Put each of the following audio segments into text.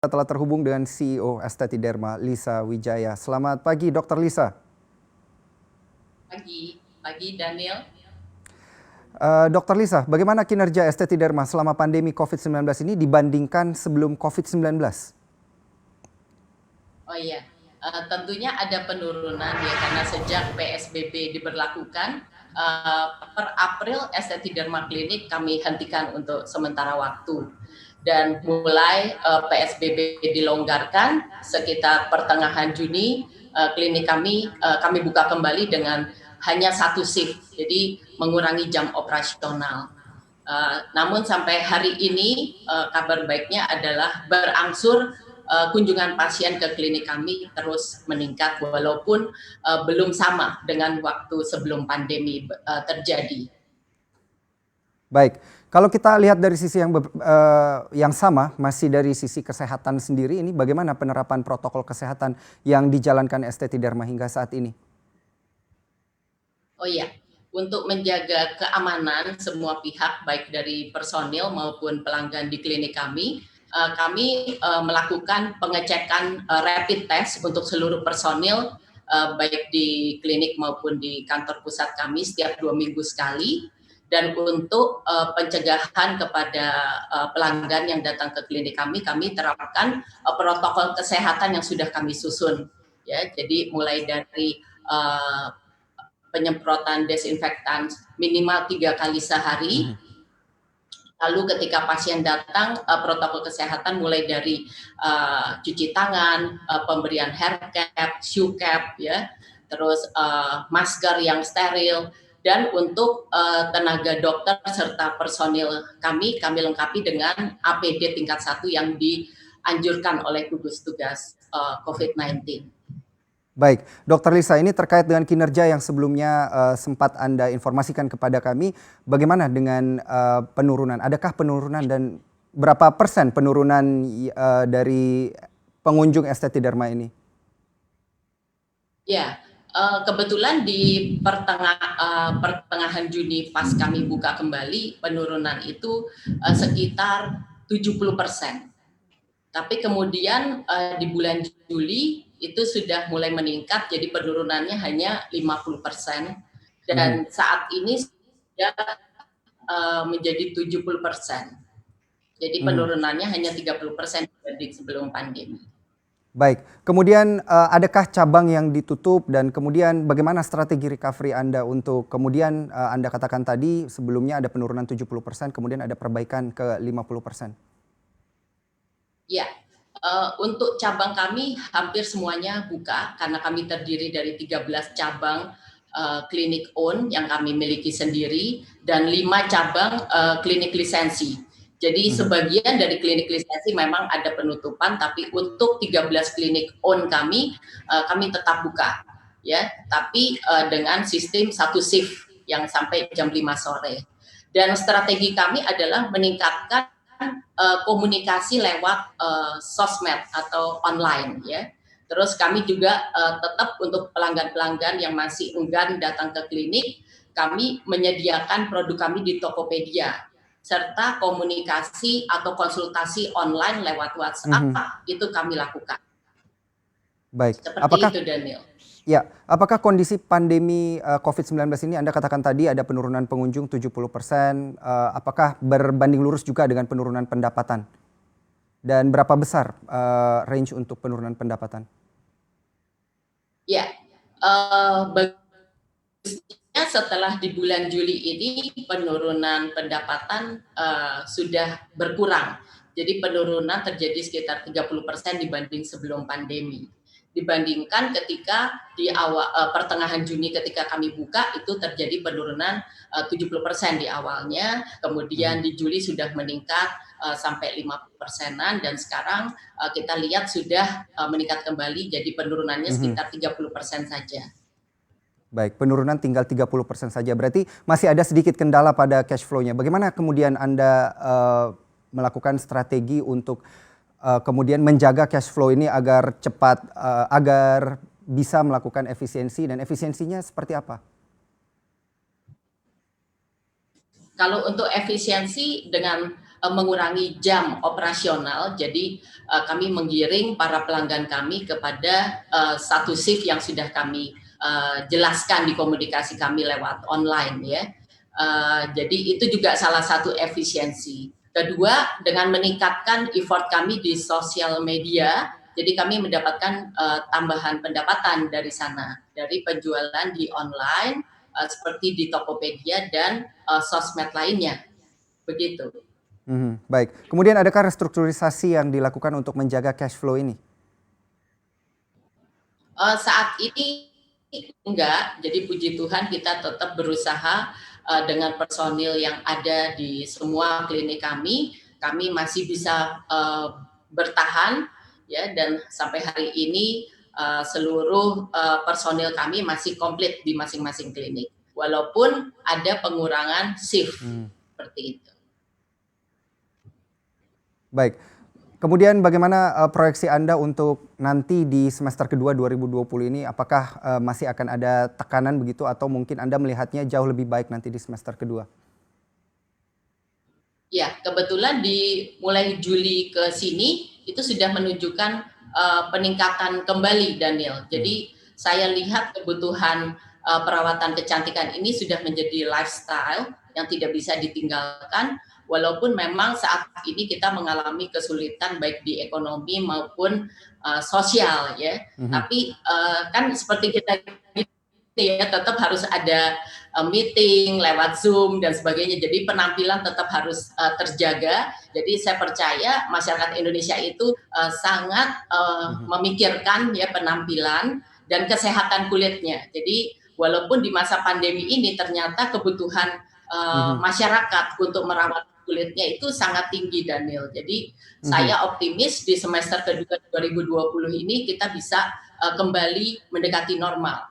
Telah terhubung dengan CEO Estetiderma, Lisa Wijaya. Selamat pagi, Dr. Lisa. Pagi Daniel. Dr. Lisa, bagaimana kinerja Estetiderma selama pandemi COVID-19 ini dibandingkan sebelum COVID-19? Oh iya, tentunya ada penurunan ya karena sejak PSBB diberlakukan, per April Estetiderma Klinik kami hentikan untuk sementara waktu. Dan mulai PSBB dilonggarkan sekitar pertengahan Juni, klinik kami buka kembali dengan hanya satu shift, jadi mengurangi jam operasional. Namun sampai hari ini kabar baiknya adalah berangsur kunjungan pasien ke klinik kami terus meningkat walaupun belum sama dengan waktu sebelum pandemi terjadi. Baik, kalau kita lihat dari sisi yang sama, masih dari sisi kesehatan sendiri, ini bagaimana penerapan protokol kesehatan yang dijalankan Estetiderma hingga saat ini? Oh iya, untuk menjaga keamanan semua pihak baik dari personil maupun pelanggan di klinik kami melakukan pengecekan rapid test untuk seluruh personil baik di klinik maupun di kantor pusat kami setiap 2 minggu sekali. Dan untuk pencegahan kepada pelanggan yang datang ke klinik kami terapkan protokol kesehatan yang sudah kami susun. Ya, jadi mulai dari penyemprotan desinfektan minimal 3 kali sehari. Lalu ketika pasien datang, protokol kesehatan mulai dari cuci tangan, pemberian hair cap, shoe cap, ya, terus masker yang steril, dan untuk tenaga dokter serta personil kami lengkapi dengan APD tingkat 1 yang dianjurkan oleh gugus tugas COVID-19. Baik, Dr. Lisa, ini terkait dengan kinerja yang sebelumnya sempat Anda informasikan kepada kami, bagaimana dengan penurunan? Adakah penurunan dan berapa persen penurunan dari pengunjung Estetiderma ini? Ya, kebetulan di pertengahan Juni pas kami buka kembali, penurunan itu sekitar 70%. Tapi kemudian di bulan Juli itu sudah mulai meningkat, jadi penurunannya hanya 50%. Dan saat ini sudah menjadi 70%. Jadi Mhm. penurunannya hanya 30% dibanding sebelum pandemi. Baik, kemudian adakah cabang yang ditutup dan kemudian bagaimana strategi recovery Anda untuk kemudian Anda katakan tadi sebelumnya ada penurunan 70%, kemudian ada perbaikan ke 50%? Ya, untuk cabang kami hampir semuanya buka karena kami terdiri dari 13 cabang klinik own yang kami miliki sendiri dan 5 cabang klinik lisensi. Jadi sebagian dari klinik lisensi memang ada penutupan, tapi untuk 13 klinik own kami tetap buka, ya. Tapi dengan sistem satu shift yang sampai jam 5 sore. Dan strategi kami adalah meningkatkan komunikasi lewat sosmed atau online, ya. Terus kami juga tetap untuk pelanggan-pelanggan yang masih enggan datang ke klinik, kami menyediakan produk kami di Tokopedia serta komunikasi atau konsultasi online lewat Mhm. WhatsApp itu kami lakukan. Baik, Seperti itu, Daniel. apakah kondisi pandemi COVID-19 ini Anda katakan tadi ada penurunan pengunjung 70%, apakah berbanding lurus juga dengan penurunan pendapatan? Dan berapa besar range untuk penurunan pendapatan? Ya, bagusnya setelah di bulan Juli ini penurunan pendapatan sudah berkurang. Jadi penurunan terjadi sekitar 30% dibanding sebelum pandemi. Dibandingkan ketika di pertengahan Juni ketika kami buka itu terjadi penurunan 70% di awalnya, kemudian di Juli sudah meningkat sampai 50%-an dan sekarang kita lihat sudah meningkat kembali, jadi penurunannya Mhm. sekitar 30% saja. Baik, penurunan tinggal 30% saja. Berarti masih ada sedikit kendala pada cash flow-nya. Bagaimana kemudian Anda melakukan strategi untuk kemudian menjaga cash flow ini agar cepat, agar bisa melakukan efisiensi, dan efisiensinya seperti apa? Kalau untuk efisiensi dengan mengurangi jam operasional. Jadi kami menggiring para pelanggan kami kepada satu shift yang sudah kami jelaskan di komunikasi kami lewat online ya. Jadi itu juga salah satu efisiensi. Kedua, dengan meningkatkan effort kami di sosial media, jadi kami mendapatkan tambahan pendapatan dari sana, dari penjualan di online, seperti di Tokopedia dan sosmed lainnya, begitu. Baik, kemudian adakah restrukturisasi yang dilakukan untuk menjaga cash flow ini? Saat ini enggak, jadi puji Tuhan kita tetap berusaha dengan personil yang ada di semua klinik kami masih bisa bertahan ya, dan sampai hari ini seluruh personil kami masih komplit di masing-masing klinik, walaupun ada pengurangan shift seperti itu. Baik. Kemudian bagaimana proyeksi Anda untuk nanti di semester kedua 2020 ini? Apakah masih akan ada tekanan begitu atau mungkin Anda melihatnya jauh lebih baik nanti di semester kedua? Ya, kebetulan di mulai Juli ke sini itu sudah menunjukkan peningkatan kembali, Daniel. Jadi saya lihat kebutuhan perawatan kecantikan ini sudah menjadi lifestyle yang tidak bisa ditinggalkan. Walaupun memang saat ini kita mengalami kesulitan baik di ekonomi maupun sosial ya, tapi kan seperti kita ya tetap harus ada meeting lewat Zoom dan sebagainya. Jadi penampilan tetap harus terjaga. Jadi saya percaya masyarakat Indonesia itu sangat memikirkan ya penampilan dan kesehatan kulitnya. Jadi walaupun di masa pandemi ini ternyata kebutuhan masyarakat untuk merawat kulitnya itu sangat tinggi, Daniel. Jadi saya optimis di semester kedua 2020 ini kita bisa kembali mendekati normal.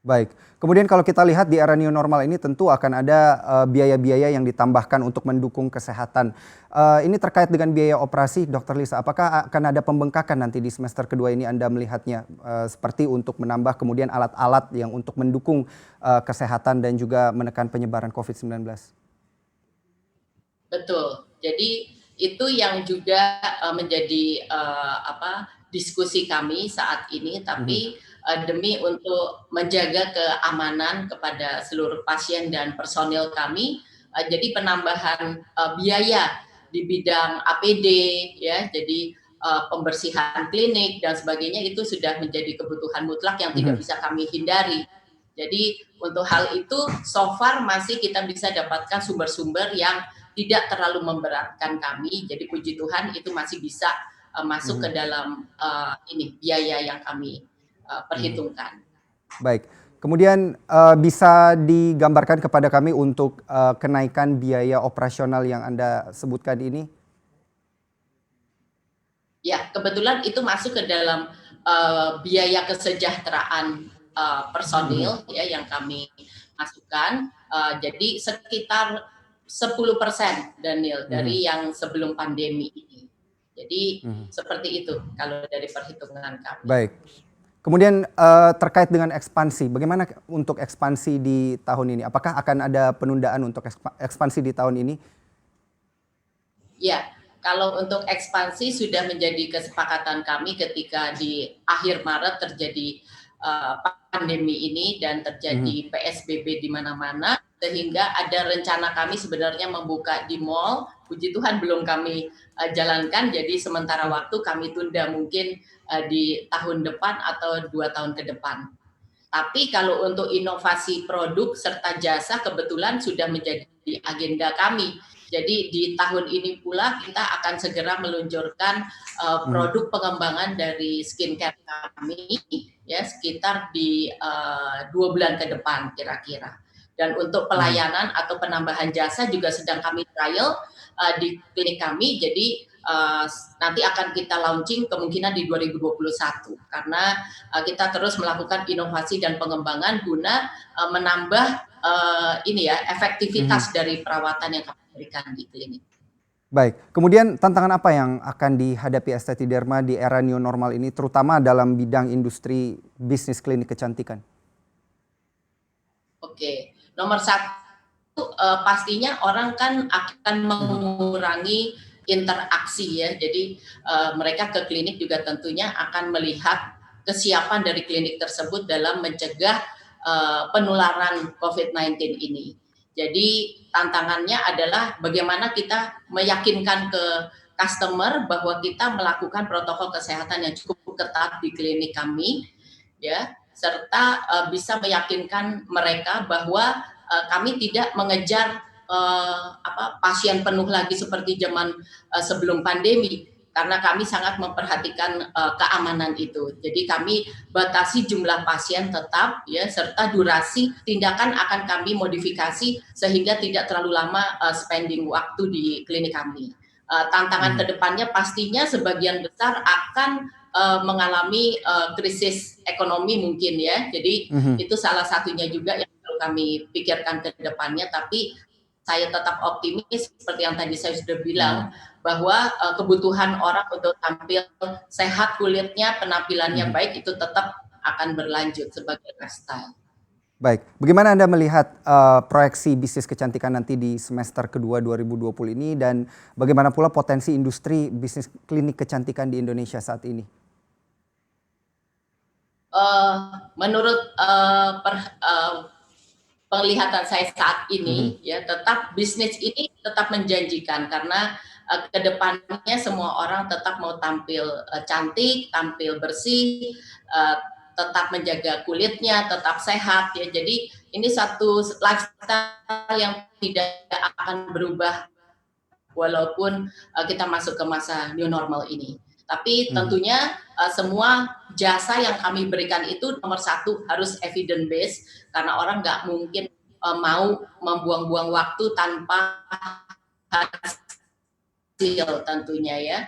Baik, kemudian kalau kita lihat di era new normal ini tentu akan ada biaya-biaya yang ditambahkan untuk mendukung kesehatan. Ini terkait dengan biaya operasi, Dr. Lisa, apakah akan ada pembengkakan nanti di semester kedua ini Anda melihatnya seperti untuk menambah kemudian alat-alat yang untuk mendukung kesehatan dan juga menekan penyebaran COVID-19? Betul. Jadi itu yang juga menjadi diskusi kami saat ini. Tapi demi untuk menjaga keamanan kepada seluruh pasien dan personil kami, jadi penambahan biaya di bidang APD, ya, jadi pembersihan klinik dan sebagainya itu sudah menjadi kebutuhan mutlak yang tidak bisa kami hindari. Jadi untuk hal itu, so far masih kita bisa dapatkan sumber-sumber yang tidak terlalu memberatkan kami. Jadi puji Tuhan itu masih bisa masuk ke dalam biaya yang kami perhitungkan. Baik, kemudian bisa digambarkan kepada kami untuk kenaikan biaya operasional yang Anda sebutkan ini? Ya, kebetulan itu masuk ke dalam biaya kesejahteraan personil ya yang kami masukkan. Jadi sekitar 10%, Daniel, dari yang sebelum pandemi ini. Jadi seperti itu kalau dari perhitungan kami. Baik. Kemudian terkait dengan ekspansi, bagaimana untuk ekspansi di tahun ini? Apakah akan ada penundaan untuk ekspansi di tahun ini? Ya, kalau untuk ekspansi sudah menjadi kesepakatan kami ketika di akhir Maret terjadi pandemi ini dan terjadi PSBB di mana-mana, sehingga ada rencana kami sebenarnya membuka di mall. Puji Tuhan belum kami jalankan, jadi sementara waktu kami tunda mungkin di tahun depan atau 2 tahun ke depan. Tapi kalau untuk inovasi produk serta jasa kebetulan sudah menjadi agenda kami. Jadi di tahun ini pula kita akan segera meluncurkan produk pengembangan dari skincare kami ya sekitar di 2 bulan ke depan kira-kira. Dan untuk pelayanan atau penambahan jasa juga sedang kami trial di klinik kami. Jadi nanti akan kita launching kemungkinan di 2021 karena kita terus melakukan inovasi dan pengembangan guna menambah efektivitas dari perawatan yang kami berikan di klinik. Baik, kemudian tantangan apa yang akan dihadapi Esteti Derma di era new normal ini, terutama dalam bidang industri bisnis klinik kecantikan? Oke, nomor 1 pastinya orang kan akan mengurangi interaksi ya. Jadi mereka ke klinik juga tentunya akan melihat kesiapan dari klinik tersebut dalam mencegah penularan COVID-19 ini. Jadi tantangannya adalah bagaimana kita meyakinkan ke customer bahwa kita melakukan protokol kesehatan yang cukup ketat di klinik kami, ya, serta bisa meyakinkan mereka bahwa kami tidak mengejar pasien penuh lagi seperti zaman sebelum pandemi, karena kami sangat memperhatikan keamanan itu. Jadi kami batasi jumlah pasien tetap, ya, serta durasi tindakan akan kami modifikasi sehingga tidak terlalu lama spending waktu di klinik kami. Tantangan kedepannya pastinya sebagian besar akan mengalami krisis ekonomi mungkin ya. Jadi itu salah satunya juga yang perlu kami pikirkan ke depannya. Tapi saya tetap optimis seperti yang tadi saya sudah bilang bahwa kebutuhan orang untuk tampil sehat kulitnya, penampilannya baik itu tetap akan berlanjut sebagai lifestyle. Baik, bagaimana Anda melihat proyeksi bisnis kecantikan nanti di semester kedua 2020 ini dan bagaimana pula potensi industri bisnis klinik kecantikan di Indonesia saat ini? Menurut penglihatan saya saat ini, ya, tetap bisnis ini tetap menjanjikan karena kedepannya semua orang tetap mau tampil cantik, tampil bersih, tetap menjaga kulitnya, tetap sehat ya. Jadi ini satu lifestyle yang tidak akan berubah walaupun kita masuk ke masa new normal ini. Tapi tentunya semua jasa yang kami berikan itu nomor satu harus evidence based, karena orang nggak mungkin mau membuang-buang waktu tanpa hasil tentunya ya.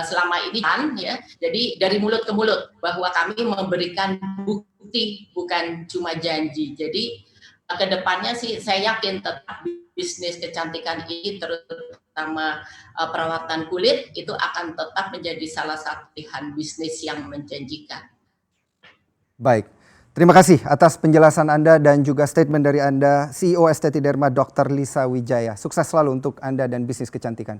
Selama ini kan ya, jadi dari mulut ke mulut bahwa kami memberikan bukti bukan cuma janji. Jadi kedepannya sih saya yakin tetap bisnis kecantikan ini terutama perawatan kulit itu akan tetap menjadi salah satu pilihan bisnis yang menjanjikan. Baik, terima kasih atas penjelasan Anda dan juga statement dari Anda, CEO Esteti Derma Dr. Lisa Wijaya. Sukses selalu untuk Anda dan bisnis kecantikan.